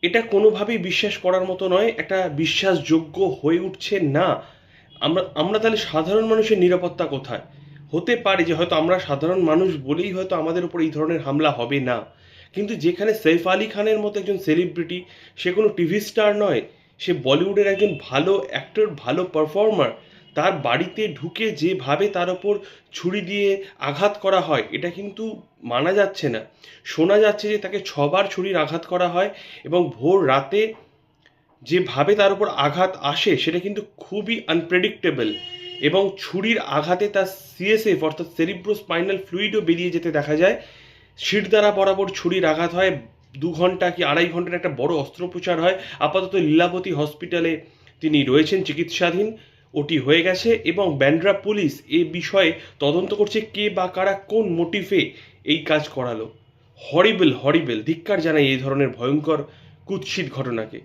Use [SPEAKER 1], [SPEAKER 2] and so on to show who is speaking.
[SPEAKER 1] এটা কোনোভাবেই বিশ্বাস করার মতো নয়, একটা বিশ্বাসযোগ্য হয়ে উঠছে না। আমরা আমরা তাহলে সাধারণ মানুষের নিরাপত্তা কোথায়? হতে পারে যে হয়তো আমরা সাধারণ মানুষ বলেই হয়তো আমাদের উপর এই ধরনের হামলা হবে না, কিন্তু যেখানে সৈফ আলী খানের মতো একজন সেলিব্রিটি, সে কোনো টিভি স্টার নয়, সে বলিউডের একজন ভালো অ্যাক্টর, ভালো পারফর্মার, তার বাড়িতে ঢুকে যেভাবে তার ওপর ছুরি দিয়ে আঘাত করা হয়, এটা কিন্তু মানা যাচ্ছে না। শোনা যাচ্ছে যে তাকে 6 বার ছুরির আঘাত করা হয়, এবং ভোর রাতে যেভাবে তার উপর আঘাত আসে সেটা কিন্তু খুবই আনপ্রেডিক্টেবল, এবং ছুরির আঘাতে তার সিএসএফ অর্থাৎ সেরিব্রোস্পাইনাল ফ্লুইডও বেরিয়ে যেতে দেখা যায়। শিরদাঁড়া বরাবর ছুরির আঘাত হয়, 2 ঘন্টা কি 2.5 ঘন্টার একটা বড় অস্ত্রোপচার হয়। আপাতত লীলাবতী হসপিটালে তিনি রয়েছেন চিকিৎসাধীন, ওটি হয়ে গেছে, এবং ব্যান্ড্রা পুলিশ এ বিষয়ে তদন্ত করছে কে বা কারা কোন মোটিভে এই কাজ করালো। হরিবল হরিবল, ধিক্কার জানাই এই ধরনের ভয়ঙ্কর কুৎসিত ঘটনাকে।